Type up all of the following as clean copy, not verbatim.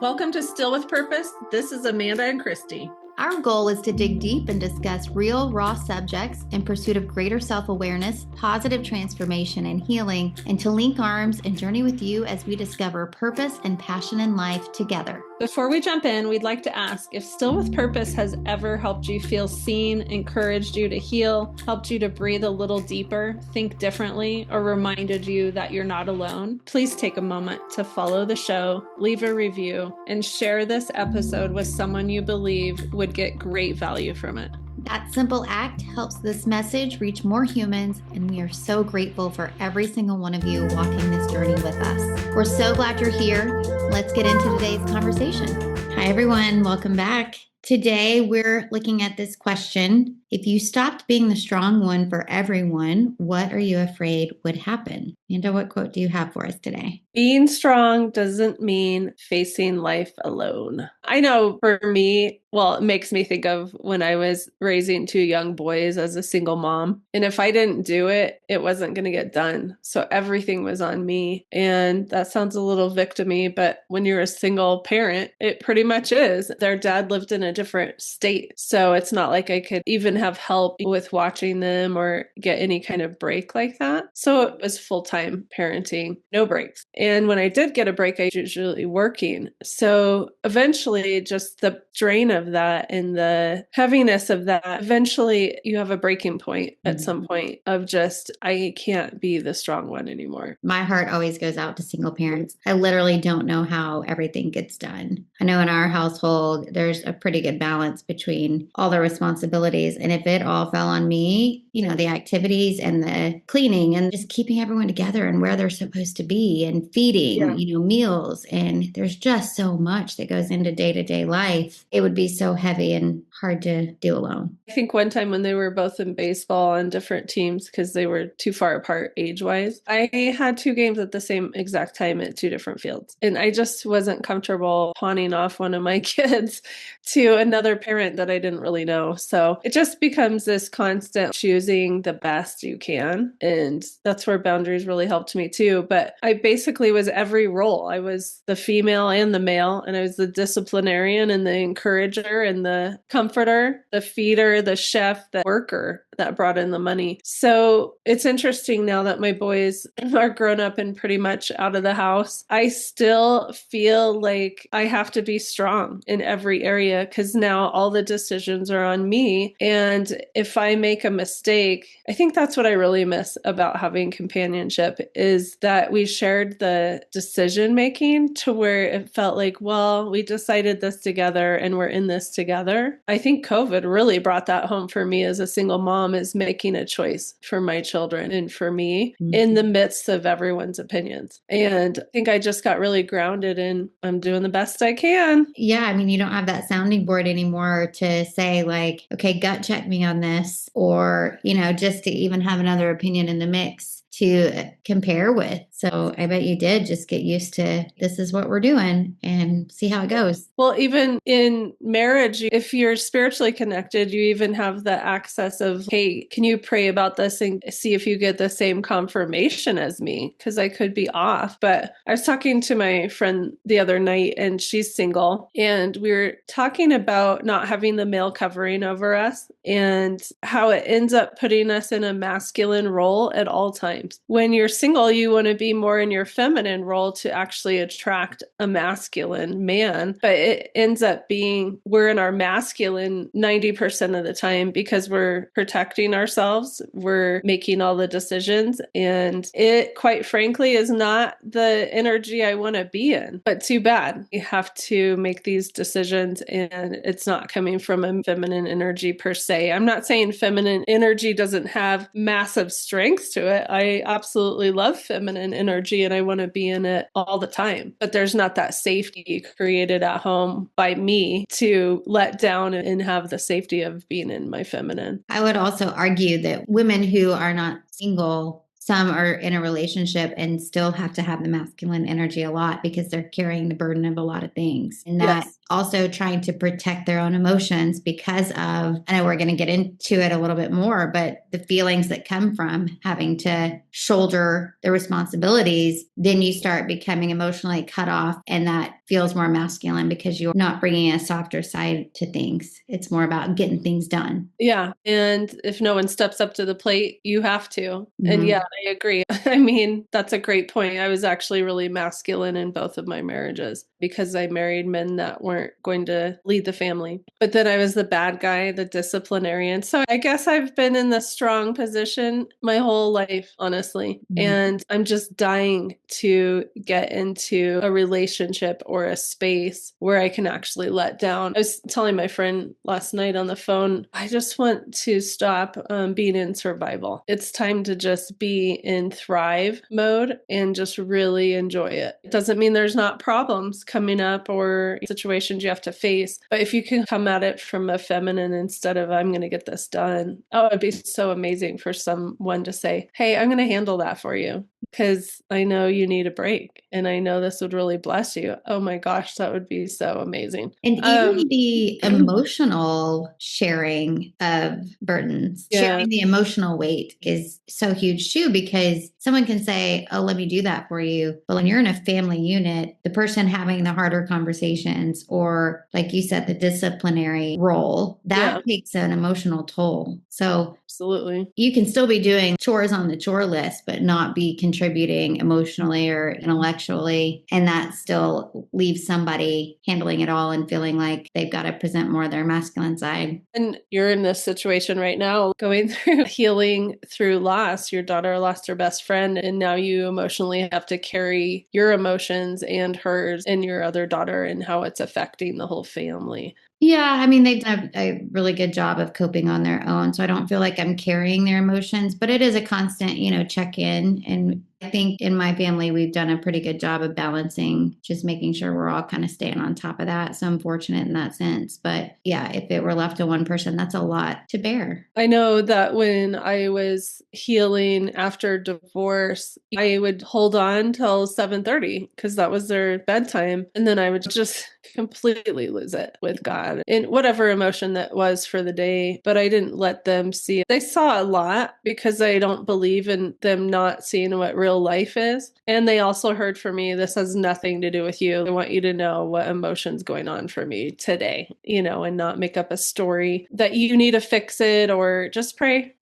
Welcome to Still with Purpose. This is Amanda and Christy. Our goal is to dig deep and discuss real, raw subjects in pursuit of greater self-awareness, positive transformation, and healing, and to link arms and journey with you as we discover purpose and passion in life together. Before we jump in, we'd like to ask if Still with Purpose has ever helped you feel seen, encouraged you to heal, helped you to breathe a little deeper, think differently, or reminded you that you're not alone. Please take a moment to follow the show, leave a review, and share this episode with someone you believe would get great value from it. That simple act helps this message reach more humans, and we are so grateful for every single one of you walking this journey with us. We're so glad you're here. Let's get into today's conversation. Hi, everyone. Welcome back. Today, we're looking at this question. If you stopped being the strong one for everyone, what are you afraid would happen? Amanda, what quote do you have for us today? Being strong doesn't mean facing life alone. I know for me, it makes me think of when I was raising two young boys as a single mom. And if I didn't do it, it wasn't going to get done. So everything was on me. And that sounds a little victim-y, but when you're a single parent, it pretty much is. Their dad lived in a different state. So it's not like I could even have help with watching them or get any kind of break like that. So it was full-time parenting, no breaks. And when I did get a break, I was usually working. So eventually just the drain of that and the heaviness of that, eventually you have a breaking point at some point of just, I can't be the strong one anymore. My heart always goes out to single parents. I literally don't know how everything gets done. I know in our household, there's a pretty good balance between all the responsibilities. And if it all fell on me, the activities and the cleaning and just keeping everyone together and where they're supposed to be and feeding, meals. And there's just so much that goes into day-to-day life. It would be so heavy and hard to do alone. I think one time when they were both in baseball on different teams because they were too far apart age-wise, I had two games at the same exact time at two different fields. And I just wasn't comfortable pawning off one of my kids to another parent that I didn't really know. So it just becomes this constant choosing the best you can. And that's where boundaries really helped me too. But I basically was every role. I was the female and the male, and I was the disciplinarian and the encourager and the comforter, the feeder, the chef, the worker that brought in the money. So it's interesting now that my boys are grown up and pretty much out of the house. I still feel like I have to be strong in every area because now all the decisions are on me. And if I make a mistake, I think that's what I really miss about having companionship is that we shared the decision making to where it felt like, well, we decided this together and we're in this together. I think COVID really brought that home for me as a single mom is making a choice for my children and for me in the midst of everyone's opinions. And I think I just got really grounded in I'm doing the best I can. Yeah. You don't have that sounding board anymore to say like, okay, gut check me on this, or, just to even have another opinion in the mix to compare with. So I bet you did just get used to this is what we're doing and see how it goes. Well, even in marriage, if you're spiritually connected, you even have the access of, hey, can you pray about this and see if you get the same confirmation as me? Because I could be off. But I was talking to my friend the other night and she's single. And we were talking about not having the male covering over us and how it ends up putting us in a masculine role at all times. When you're single, you want to be more in your feminine role to actually attract a masculine man. But it ends up being we're in our masculine 90% of the time because we're protecting ourselves. We're making all the decisions. And it, quite frankly, is not the energy I want to be in. But too bad. You have to make these decisions and it's not coming from a feminine energy per se. I'm not saying feminine energy doesn't have massive strengths to it. I absolutely love feminine energy and I want to be in it all the time. But there's not that safety created at home by me to let down and have the safety of being in my feminine. I would also argue that women who are not single, some are in a relationship and still have to have the masculine energy a lot because they're carrying the burden of a lot of things. And that also trying to protect their own emotions because of, I know we're going to get into it a little bit more, but the feelings that come from having to shoulder the responsibilities, then you start becoming emotionally cut off. And that feels more masculine because you're not bringing a softer side to things. It's more about getting things done. Yeah. And if no one steps up to the plate, you have to. And Mm-hmm. yeah, I agree. I mean, that's a great point. I was actually really masculine in both of my marriages because I married men that weren't going to lead the family. But then I was the bad guy, the disciplinarian. So I guess I've been in the strong position my whole life, honestly. Mm-hmm. And I'm just dying to get into a relationship or a space where I can actually let down. I was telling my friend last night on the phone, I just want to stop being in survival. It's time to just be in thrive mode and just really enjoy it. It doesn't mean there's not problems coming up or situations you have to face, but if you can come at it from a feminine instead of I'm going to get this done, oh, it'd be so amazing for someone to say, hey, I'm going to handle that for you because I know you need a break and I know this would really bless you. Oh my gosh, that would be so amazing. And even the emotional sharing of burdens, Yeah. sharing the emotional weight is so huge too, because someone can say, oh, let me do that for you. But when you're in a family unit, the person having the harder conversations, or like you said, the disciplinary role, that takes an emotional toll. So absolutely. You can still be doing chores on the chore list, but not be contributing emotionally or intellectually. And that still leaves somebody handling it all and feeling like they've got to present more of their masculine side. And you're in this situation right now, going through healing through loss. Your daughter lost her best friend, and now you emotionally have to carry your emotions and hers and your other daughter and how it's affecting the whole family. Yeah, I mean, they've done a really good job of coping on their own. So I don't feel like I'm carrying their emotions, but it is a constant, check in. And I think in my family, we've done a pretty good job of balancing, just making sure we're all kind of staying on top of that. So I'm fortunate in that sense. But yeah, if it were left to one person, that's a lot to bear. I know that when I was healing after divorce, I would hold on till 7:30 because that was their bedtime. And then I would just completely lose it with God in whatever emotion that was for the day. But I didn't let them see it. They saw a lot because I don't believe in them not seeing what real life is. And they also heard from me, this has nothing to do with you. I want you to know what emotion's going on for me today, and not make up a story that you need to fix it or just pray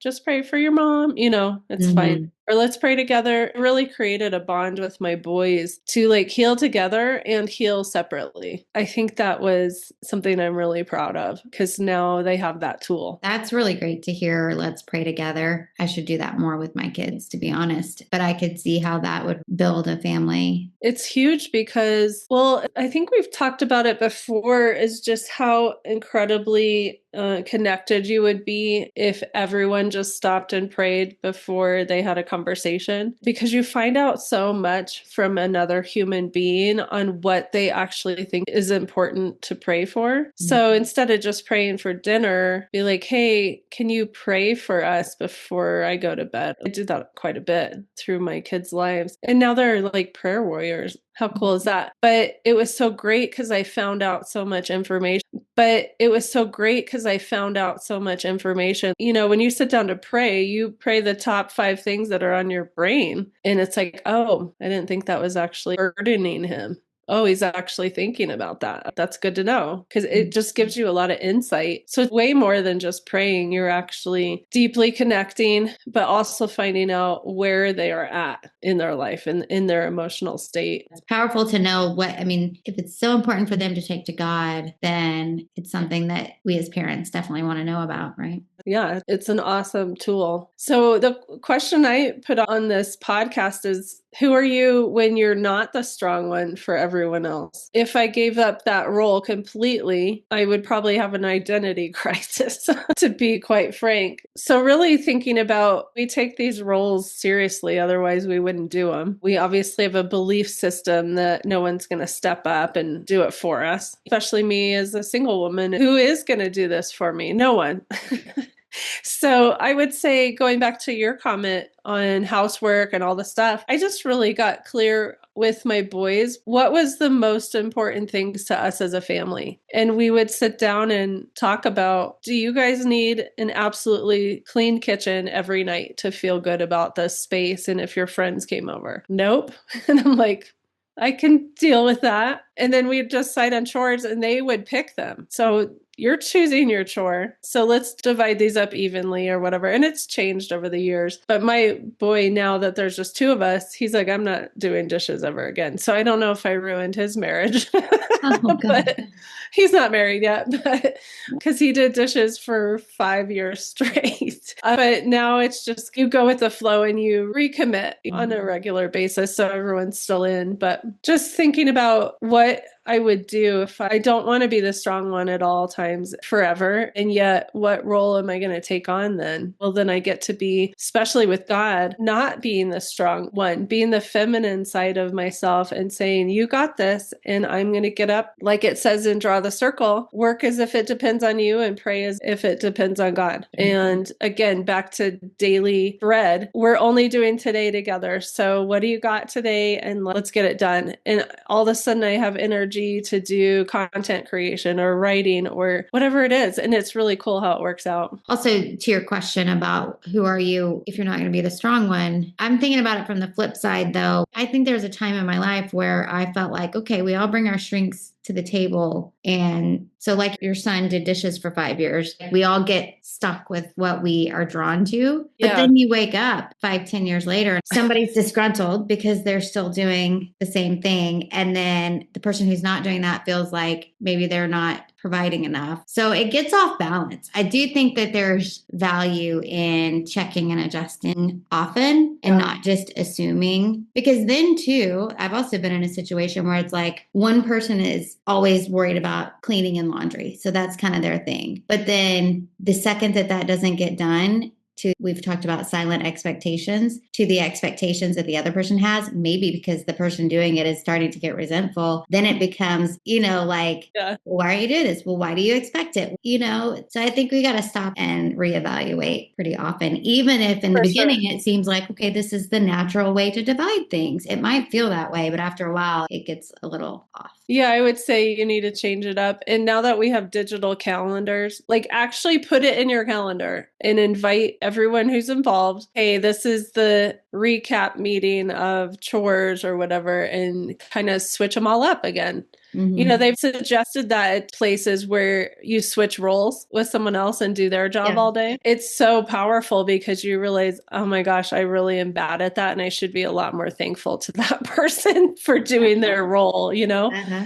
for your mom, it's fine. Or let's pray together. It really created a bond with my boys to heal together and heal separately. I think that was something I'm really proud of because now they have that tool. That's really great to hear. Let's pray together. I should do that more with my kids, to be honest. But I could see how that would build a family. It's huge because, well, I think we've talked about it before, is just how incredibly connected you would be if everyone just stopped and prayed before they had a conversation, because you find out so much from another human being on what they actually think is important to pray for. So instead of just praying for dinner, be like, hey, can you pray for us before I go to bed? I did that quite a bit through my kids' lives. And now they're like prayer warriors. How cool is that? But it was so great because I found out so much information. When you sit down to pray, you pray the top 5 things that are on your brain. And it's like, oh, I didn't think that was actually burdening him. Oh, he's actually thinking about that. That's good to know because it just gives you a lot of insight. So it's way more than just praying. You're actually deeply connecting, but also finding out where they are at in their life and in their emotional state. It's powerful to know if it's so important for them to take to God, then it's something that we as parents definitely want to know about, right? Yeah, it's an awesome tool. So the question I put on this podcast is, who are you when you're not the strong one for everyone else? If I gave up that role completely, I would probably have an identity crisis, to be quite frank. So really thinking about, we take these roles seriously, otherwise we wouldn't do them. We obviously have a belief system that no one's going to step up and do it for us, especially me as a single woman. Who is going to do this for me? No one. So I would say, going back to your comment on housework and all the stuff, I just really got clear with my boys, what was the most important things to us as a family? And we would sit down and talk about, do you guys need an absolutely clean kitchen every night to feel good about this space? And if your friends came over? Nope. And I'm like, I can deal with that. And then we'd just decide on chores and they would pick them. So you're choosing your chore. So let's divide these up evenly or whatever. And it's changed over the years. But my boy, now that there's just two of us, he's like, I'm not doing dishes ever again. So I don't know if I ruined his marriage. Oh, God. But he's not married yet, but because he did dishes for 5 years straight. But now it's just you go with the flow and you recommit on a regular basis. So everyone's still in. But just thinking about what I would do if I don't want to be the strong one at all times forever. And yet, what role am I going to take on then? Well, then I get to be, especially with God, not being the strong one, being the feminine side of myself and saying, you got this. And I'm going to get up, like it says in Draw the Circle, work as if it depends on you and pray as if it depends on God. And again, back to daily bread, we're only doing today together. So what do you got today? And let's get it done. And all of a sudden I have energy to do content creation or writing or whatever it is. And it's really cool how it works out. Also, to your question about who are you if you're not going to be the strong one, I'm thinking about it from the flip side, though. I think there's a time in my life where I felt like, okay, we all bring our strengths to the table. And so, like your son did dishes for 5 years, we all get stuck with what we are drawn to. But then you wake up 5, 10 years later, and somebody's disgruntled because they're still doing the same thing. And then the person who's not doing that feels like maybe they're not providing enough. So it gets off balance. I do think that there's value in checking and adjusting often and not just assuming, because then too, I've also been in a situation where it's like one person is always worried about cleaning and laundry. So that's kind of their thing. But then the second that that doesn't get done, we've talked about silent expectations, to the expectations that the other person has, maybe because the person doing it is starting to get resentful, then it becomes, like, why are you doing this? Well, why do you expect it? So I think we got to stop and reevaluate pretty often, even if in the beginning it seems like, okay, this is the natural way to divide things. It might feel that way, but after a while it gets a little off. Yeah, I would say you need to change it up. And now that we have digital calendars, like actually put it in your calendar and invite everyone who's involved. Hey, this is the recap meeting of chores or whatever, and kind of switch them all up again. Mm-hmm. They've suggested that at places where you switch roles with someone else and do their job all day. It's so powerful because you realize, oh my gosh, I really am bad at that. And I should be a lot more thankful to that person for doing their role.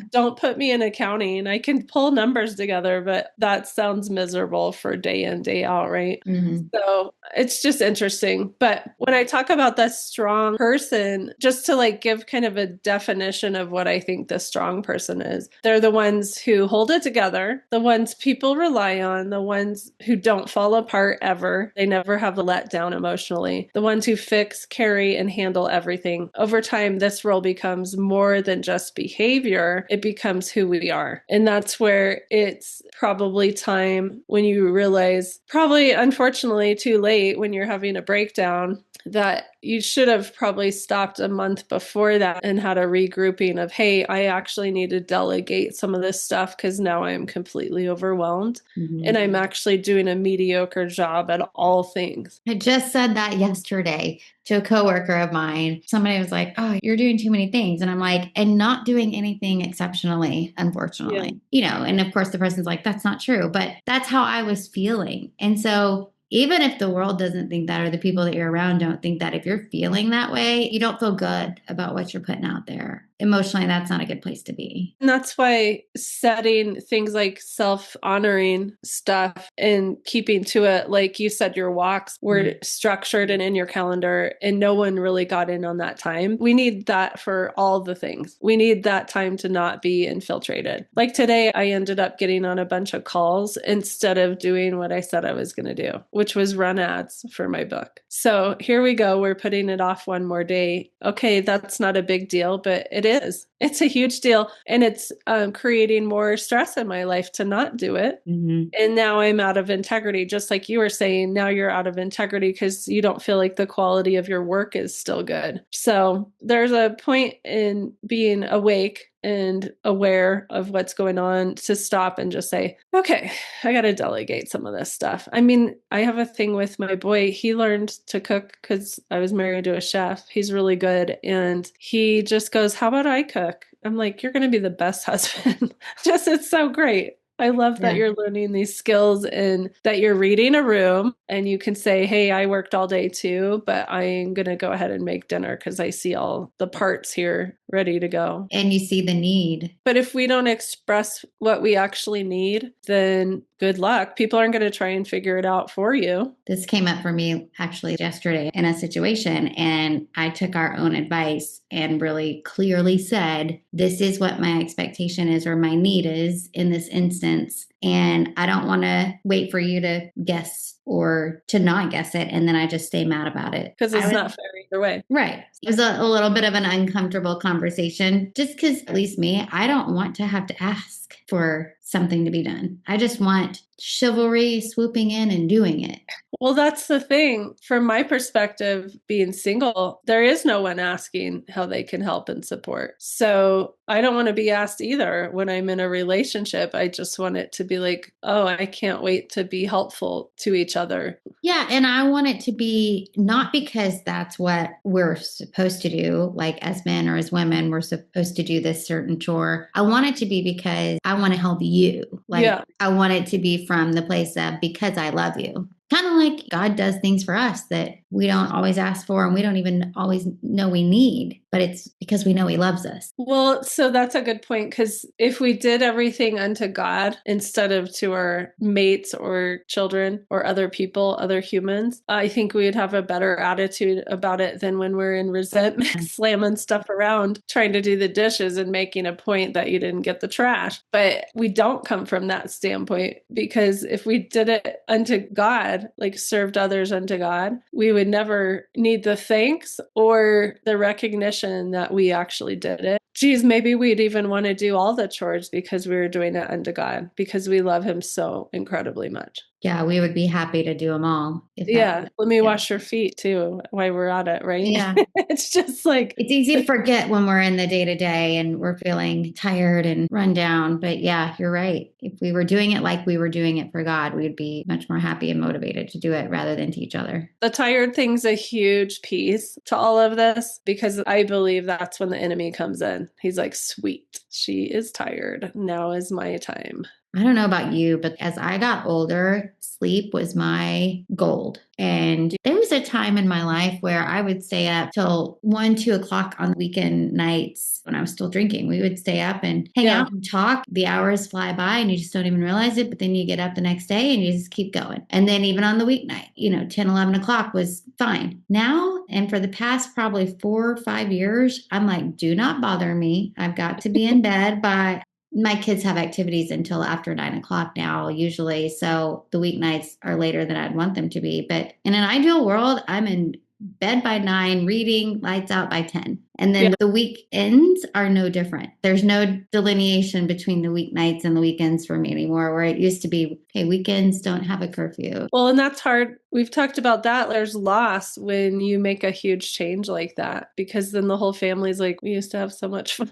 Don't put me in accounting. I can pull numbers together, but that sounds miserable for day in, day out, right? Mm-hmm. So it's just interesting. But when I talk about the strong person, just to give kind of a definition of what I think the strong person is, they're the ones who hold it together, the ones people rely on, the ones who don't fall apart ever. They never have a letdown emotionally, the ones who fix, carry, and handle everything. Over time, this role becomes more than just behavior. It becomes who we are. And that's where it's probably time when you realize, probably unfortunately too late when you're having a breakdown, that you should have probably stopped a month before that and had a regrouping of, hey, I actually need to delegate some of this stuff because now I'm completely overwhelmed. Mm-hmm. And I'm actually doing a mediocre job at all things. I just said that yesterday to a coworker of mine. Somebody was like, oh, you're doing too many things. And I'm like, and not doing anything exceptionally, unfortunately. And of course the person's like, that's not true. But that's how I was feeling. And so even if the world doesn't think that, or the people that you're around don't think that, if you're feeling that way, you don't feel good about what you're putting out there. Emotionally, that's not a good place to be. And that's why setting things like self-honoring stuff and keeping to it, like you said, your walks were structured and in your calendar, and no one really got in on that time. We need that for all the things. We need that time to not be infiltrated. Like today, I ended up getting on a bunch of calls instead of doing what I said I was going to do, which was run ads for my book. So here we go. We're putting it off one more day. Okay, that's not a big deal, but it is. It's a huge deal. And it's creating more stress in my life to not do it. Mm-hmm. And now I'm out of integrity. Just like you were saying, now you're out of integrity because you don't feel like the quality of your work is still good. So there's a point in being awake and aware of what's going on to stop and just say, okay, I got to delegate some of this stuff. I mean, I have a thing with my boy. He learned to cook because I was married to a chef. He's really good. And he just goes, how about I cook? I'm like, you're going to be the best husband. Just, it's so great. I love that you're learning these skills and that you're reading a room and you can say, hey, I worked all day too, but I'm going to go ahead and make dinner because I see all the parts here ready to go. And you see the need. But if we don't express what we actually need, then good luck. People aren't going to try and figure it out for you. This came up for me actually yesterday in a situation, and I took our own advice and really clearly said, this is what my expectation is or my need is in this instance. And I don't want to wait for you to guess or to not guess it. And then I just stay mad about it. Because it's not fair either way. Right. It was a little bit of an uncomfortable conversation just because, at least me, I don't want to have to ask for something to be done. I just want chivalry swooping in and doing it. Well, that's the thing. From my perspective, being single, there is no one asking how they can help and support. So I don't want to be asked either when I'm in a relationship. I just want it to be like, oh, I can't wait to be helpful to each other. Yeah. And I want it to be not because that's what we're supposed to do, like as men or as women, we're supposed to do this certain chore. I want it to be because I want to help you. Like, I want it to be from the place of because I love you. Kind of like God does things for us that we don't always ask for and we don't even always know we need, but it's because we know he loves us. Well, so that's a good point, because if we did everything unto God instead of to our mates or children or other people, other humans, I think we would have a better attitude about it than when we're in resentment, slamming stuff around, trying to do the dishes and making a point that you didn't get the trash. But we don't come from that standpoint, because if we did it unto God, like served others unto God, we would never need the thanks or the recognition that we actually did it. Geez, maybe we'd even want to do all the chores because we were doing it unto God, because we love him so incredibly much. Yeah, we would be happy to do them all. Let me wash your feet too while we're at it, right? Yeah. It's just like, it's easy to forget when we're in the day to day and we're feeling tired and run down. But yeah, you're right. If we were doing it like we were doing it for God, we'd be much more happy and motivated to do it rather than to each other. The tired thing's a huge piece to all of this, because I believe that's when the enemy comes in. He's like, sweet, she is tired. Now is my time. I don't know about you, but as I got older, sleep was my gold. And there was a time in my life where I would stay up till 1, 2 o'clock on weekend nights when I was still drinking. We would stay up and hang out and talk. The hours fly by and you just don't even realize it. But then you get up the next day and you just keep going. And then even on the weeknight, 10, 11 o'clock was fine. Now, and for the past probably 4 or 5 years, I'm like, do not bother me. I've got to be in bed by... My kids have activities until after 9 o'clock now, usually. So the weeknights are later than I'd want them to be. But in an ideal world, I'm in bed by 9, reading, lights out by 10. And then the weekends are no different. There's no delineation between the weeknights and the weekends for me anymore, where it used to be, okay, weekends don't have a curfew. Well, and that's hard. We've talked about that. There's loss when you make a huge change like that, because then the whole family's like, we used to have so much fun.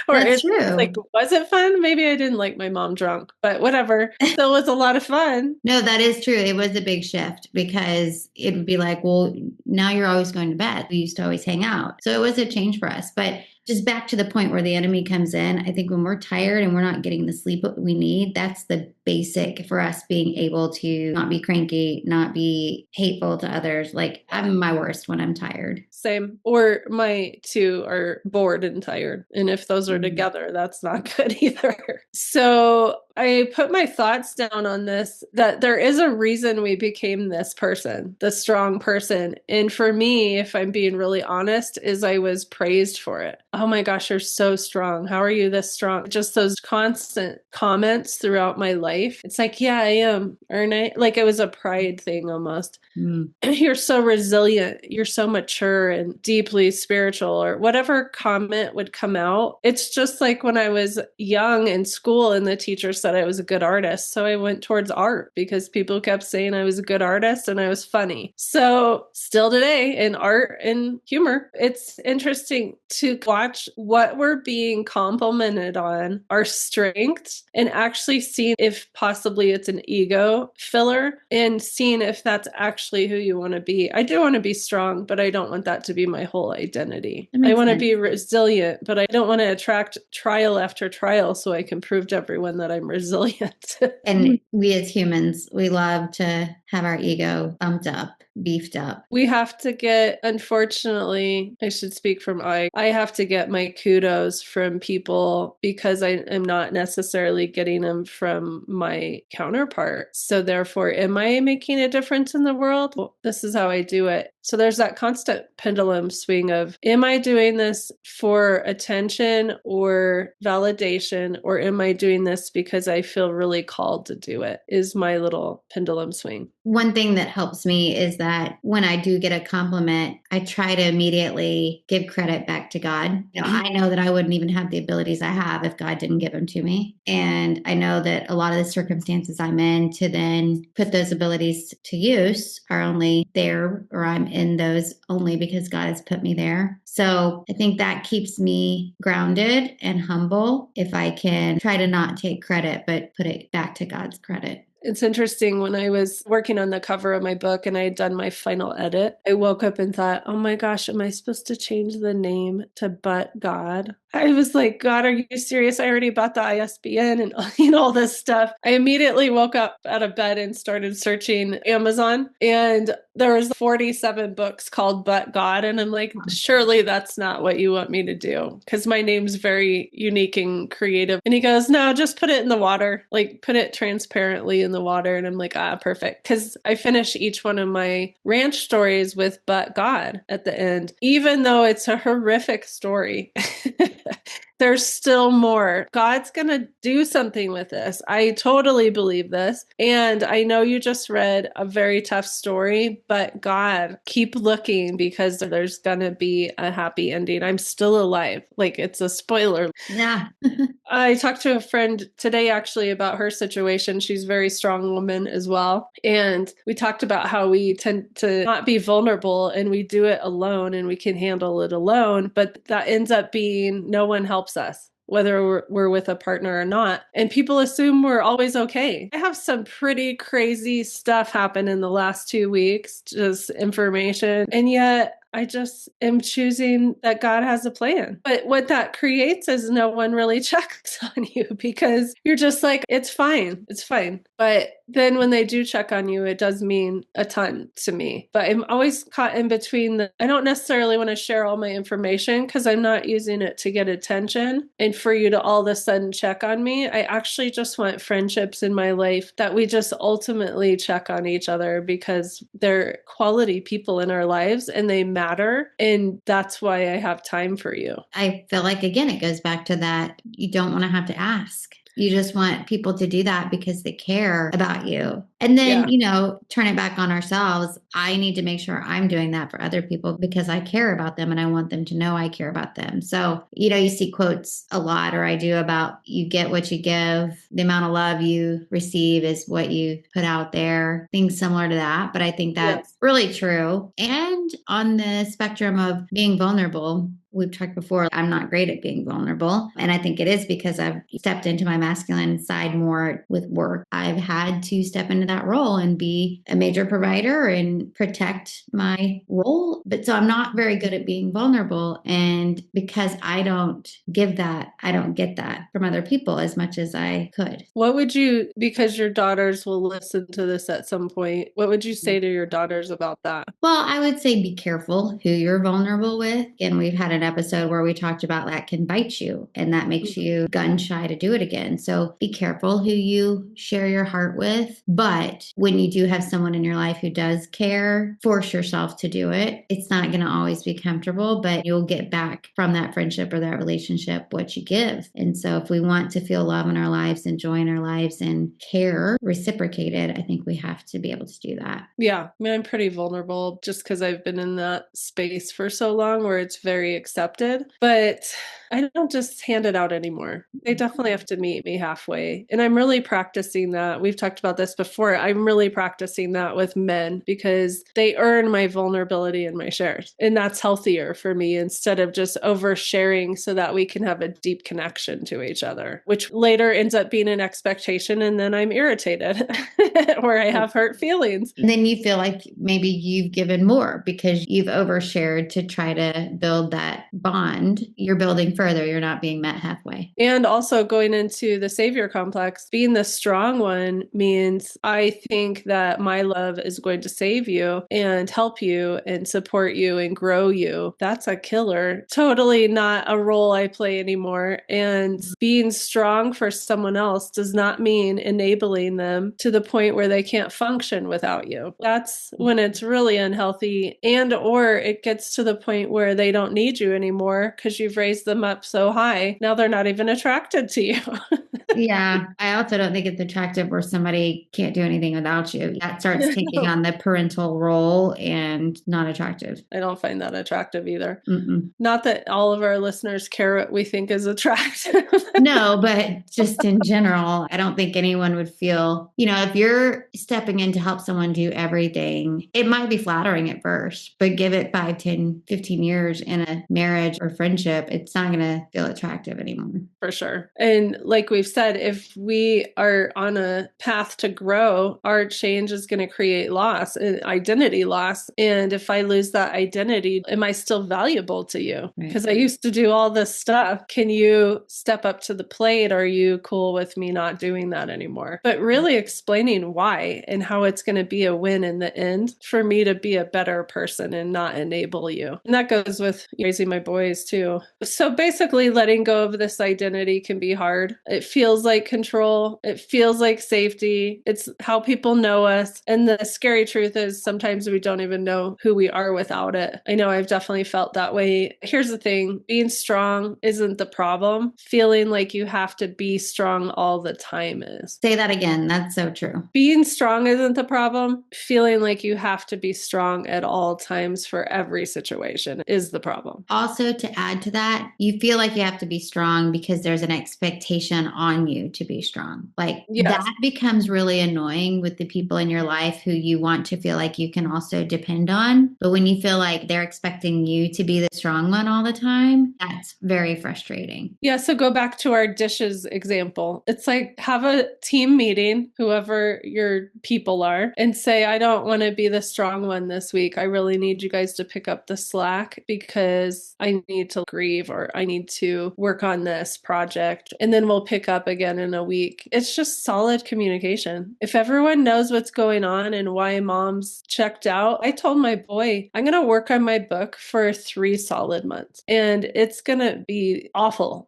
Or that's it's true. Like, was it fun? Maybe I didn't like my mom drunk, but whatever. Still was a lot of fun. No, that is true. It was a big shift, because it would be like, well, now you're always going to bed. We used to always hang out. So it was a change for us. But just back to the point where the enemy comes in, I think when we're tired and we're not getting the sleep we need, that's the basic for us being able to not be cranky, not be hateful to others. Like, I'm my worst when I'm tired. Same. Or my two are bored and tired. And if those are together, that's not good either. So I put my thoughts down on this, that there is a reason we became this person, the strong person. And for me, if I'm being really honest, is I was praised for it. oh my gosh, you're so strong. How are you this strong? Just those constant comments throughout my life. It's like, yeah, I am. Aren't I? Like it was a pride thing almost. Mm. You're so resilient. You're so mature and deeply spiritual, or whatever comment would come out. It's just like when I was young in school and the teacher said I was a good artist. So I went towards art because people kept saying I was a good artist and I was funny. So still today in art and humor, it's interesting to watch what we're being complimented on, our strengths, and actually see if possibly it's an ego filler and seeing if that's actually who you want to be. I do want to be strong, but I don't want that to be my whole identity. I want to be resilient, but I don't want to attract trial after trial so I can prove to everyone that I'm resilient. And we as humans, we love to have our ego bumped up, beefed up. We have to get, unfortunately, I should speak from I have to get my kudos from people because I am not necessarily getting them from my counterpart. So therefore, am I making a difference in the world? Well, this is how I do it. So there's that constant pendulum swing of, am I doing this for attention or validation, or am I doing this because I feel really called to do it, is my little pendulum swing. One thing that helps me is that when I do get a compliment, I try to immediately give credit back to God. I know that I wouldn't even have the abilities I have if God didn't give them to me. And I know that a lot of the circumstances I'm in to then put those abilities to use are only there, or I'm in those only because God has put me there. So I think that keeps me grounded and humble if I can try to not take credit, but put it back to God's credit. It's interesting, when I was working on the cover of my book and I had done my final edit, I woke up and thought, oh my gosh, am I supposed to change the name to But God? I was like, God, are you serious? I already bought the ISBN and all this stuff. I immediately woke up out of bed and started searching Amazon, and there was 47 books called But God. And I'm like, surely that's not what you want me to do, because my name's very unique and creative. And he goes, no, just put it in the water, like put it transparently in the water. And I'm like, perfect. Because I finish each one of my ranch stories with But God at the end, even though it's a horrific story. There's still more. God's going to do something with this. I totally believe this. And I know you just read a very tough story, but God, keep looking, because there's going to be a happy ending. I'm still alive. Like, it's a spoiler. Yeah. I talked to a friend today actually about her situation. She's a very strong woman as well. And we talked about how we tend to not be vulnerable and we do it alone and we can handle it alone. But that ends up being no one helps us, whether we're with a partner or not. And people assume we're always okay. I have some pretty crazy stuff happen in the last 2 weeks, just information. And yet I just am choosing that God has a plan. But what that creates is no one really checks on you, because you're just like, it's fine. It's fine. But then when they do check on you, it does mean a ton to me. But I'm always caught in between I don't necessarily want to share all my information because I'm not using it to get attention and for you to all of a sudden check on me. I actually just want friendships in my life that we just ultimately check on each other, because they're quality people in our lives and they matter. And that's why I have time for you. I feel like, again, it goes back to that. You don't want to have to ask. You just want people to do that because they care about you. And then, turn it back on ourselves. I need to make sure I'm doing that for other people because I care about them and I want them to know I care about them. So, you see quotes a lot, or I do, about you get what you give. The amount of love you receive is what you put out there. Things similar to that. But I think that's really true. And on the spectrum of being vulnerable, we've talked before, I'm not great at being vulnerable. And I think it is because I've stepped into my masculine side more with work. I've had to step into that role and be a major provider and protect my role. But so I'm not very good at being vulnerable. And because I don't give that, I don't get that from other people as much as I could. What would you, because your daughters will listen to this at some point, what would you say to your daughters about that? Well, I would say be careful who you're vulnerable with. And we've had an episode where we talked about that can bite you and that makes you gun shy to do it again. So be careful who you share your heart with, but But when you do have someone in your life who does care, force yourself to do it. It's not going to always be comfortable, but you'll get back from that friendship or that relationship what you give. And so if we want to feel love in our lives and joy in our lives and care reciprocated, I think we have to be able to do that. Yeah. I mean, I'm pretty vulnerable just because I've been in that space for so long where it's very accepted. But I don't just hand it out anymore. They definitely have to meet me halfway. And I'm really practicing that. We've talked about this before. I'm really practicing that with men because they earn my vulnerability and my shares. And that's healthier for me instead of just oversharing so that we can have a deep connection to each other, which later ends up being an expectation. And then I'm irritated or I have hurt feelings. And then you feel like maybe you've given more because you've overshared to try to build that bond. You're building further. You're not being met halfway. And also going into the savior complex, being the strong one means I think that my love is going to save you and help you and support you and grow you. That's a killer. Totally not a role I play anymore. And being strong for someone else does not mean enabling them to the point where they can't function without you. That's when it's really unhealthy, and or it gets to the point where they don't need you anymore because you've raised them up so high. Now they're not even attracted to you. Yeah. I also don't think it's attractive where somebody can't do anything without you. That starts taking on the parental role and not attractive. I don't find that attractive either. Mm-mm. Not that all of our listeners care what we think is attractive. No, but just in general, I don't think anyone would feel, if you're stepping in to help someone do everything, it might be flattering at first, but give it 5, 10, 15 years in a marriage or friendship, it's not going to feel attractive anymore. For sure. And like we've said, if we are on a path to grow, our change is going to create loss, identity loss. And if I lose that identity, am I still valuable to you? Because I used to do all this stuff. Can you step up to the plate? Are you cool with me not doing that anymore? But really explaining why and how it's going to be a win in the end for me to be a better person and not enable you. And that goes with raising my boys too. So basically letting go of this identity can be hard. It feels like control. It feels like safety. It's how people know us. And the scary truth is sometimes we don't even know who we are without it. I know I've definitely felt that way. Here's the thing. Being strong isn't the problem. Feeling like you have to be strong all the time is. Say that again. That's so true. Being strong isn't the problem. Feeling like you have to be strong at all times for every situation is the problem. Also, to add to that, you feel like you have to be strong because there's an expectation on you to be strong. Like that becomes really annoying with the people in your life who you want to feel like you can also depend on. But when you feel like they're expecting you to be the strong one all the time, that's very frustrating. Yeah. So go back to our dishes example. It's like have a team meeting, whoever your people are, and say, I don't want to be the strong one this week. I really need you guys to pick up the slack because I need to grieve or I need to work on this project, and then we'll pick up again in a week. It's just solid communication. If everyone knows what's going on and why mom's checked out, I told my boy, I'm going to work on my book for 3 solid months and it's going to be awful.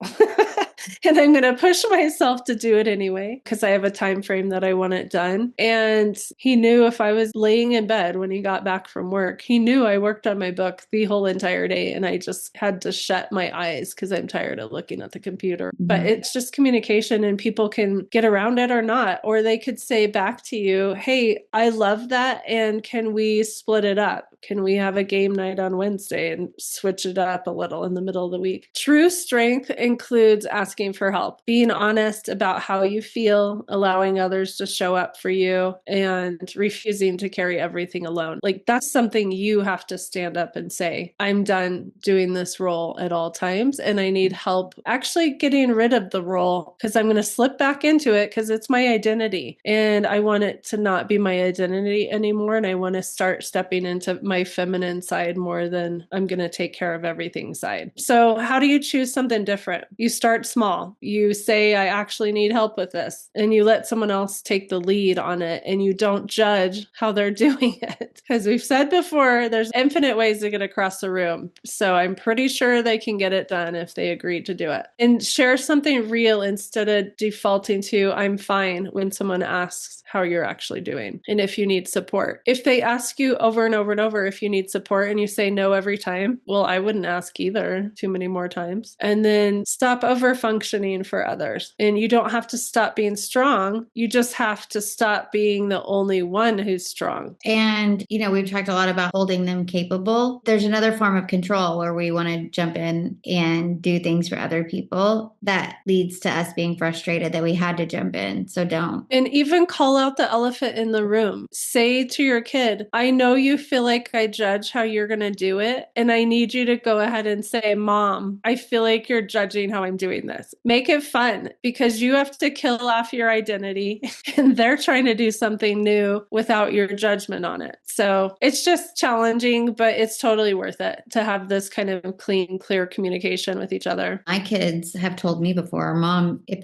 And I'm going to push myself to do it anyway because I have a time frame that I want it done. And he knew if I was laying in bed when he got back from work, he knew I worked on my book the whole entire day and I just had to shut my eyes because I'm tired of looking at the computer. Mm-hmm. But it's just communication and people can get around it or not. Or they could say back to you, hey, I love that. And can we split it up? Can we have a game night on Wednesday and switch it up a little in the middle of the week? True strength includes asking for help, being honest about how you feel, allowing others to show up for you, and refusing to carry everything alone. Like that's something you have to stand up and say, I'm done doing this role at all times and I need help actually getting rid of the role because I'm going to slip back into it because it's my identity and I want it to not be my identity anymore and I want to start stepping into my my feminine side more than I'm going to take care of everything side. So how do you choose something different? You start small. You say, I actually need help with this, and you let someone else take the lead on it, and you don't judge how they're doing it. Because we've said before, there's infinite ways to get across the room. So I'm pretty sure they can get it done if they agree to do it. And share something real instead of defaulting to I'm fine when someone asks how you're actually doing and if you need support. If they ask you over and over and over if you need support and you say no every time, well, I wouldn't ask either too many more times. And then stop over functioning for others. And you don't have to stop being strong. You just have to stop being the only one who's strong. And, we've talked a lot about holding them capable. There's another form of control where we want to jump in and do things for other people that leads to us being frustrated that we had to jump in. So don't. And even call out the elephant in the room. Say to your kid, I know you feel like I judge how you're going to do it. And I need you to go ahead and say, Mom, I feel like you're judging how I'm doing this. Make it fun because you have to kill off your identity and they're trying to do something new without your judgment on it. So it's just challenging, but it's totally worth it to have this kind of clean, clear communication with each other. My kids have told me before, Mom, in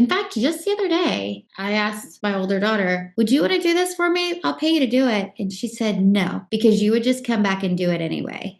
fact, just the other day, I asked my older daughter, would you want to do this for me? I'll pay you to do it. And she said, no, because you would just come back and do it anyway.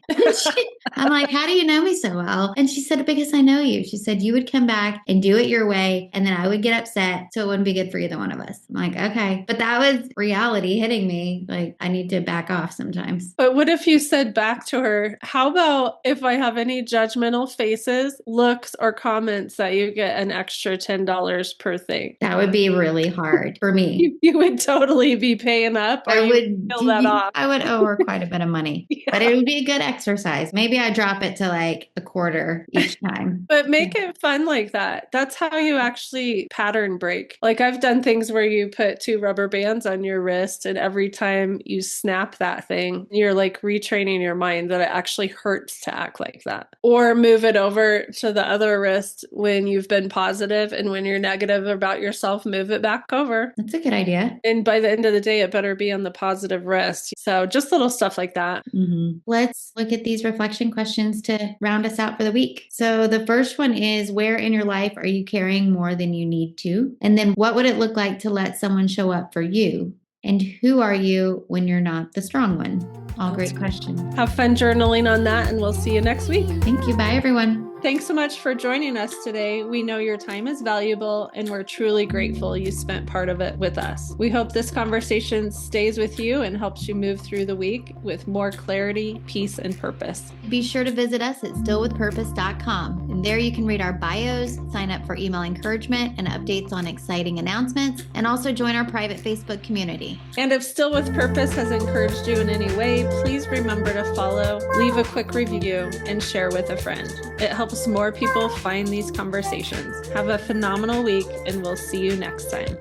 I'm like, how do you know me so well? And she said, because I know you. She said, you would come back and do it your way. And then I would get upset. So it wouldn't be good for either one of us. I'm like, okay. But that was reality hitting me. Like, I need to back off sometimes. But what if you said back to her, how about if I have any judgmental faces, looks, or comments that you get an extra $10 per thing? That would be really hard for me. You would totally be paying up. Or I would kill that off. I would owe her quite a bit of money, but it would be a good exercise. Maybe I drop it to like a quarter each time. But make it fun like that. That's how you actually pattern break. Like I've done things where you put 2 rubber bands on your wrist, and every time you snap that thing, you're like retraining your mind that it actually hurts to act like that. Or move it over to the other wrist when you've been positive, and when you're negative about yourself, move it back over. That's a good idea. And by the end of the day, it better be on the positive wrist. So just little stuff like that. Mm-hmm. Let's look at these reflection questions to round us out for the week. So the first one is, where in your life are you carrying more than you need to? And then what would it look like to let someone show up for you? And who are you when you're not the strong one? All great questions. Have fun journaling on that, and we'll see you next week. Thank you. Bye, everyone. Thanks so much for joining us today. We know your time is valuable, and we're truly grateful you spent part of it with us. We hope this conversation stays with you and helps you move through the week with more clarity, peace, and purpose. Be sure to visit us at stillwithpurpose.com, and there you can read our bios, sign up for email encouragement and updates on exciting announcements, and also join our private Facebook community. And if Still With Purpose has encouraged you in any way, please remember to follow, leave a quick review, and share with a friend. It helps more people find these conversations. Have a phenomenal week, and we'll see you next time.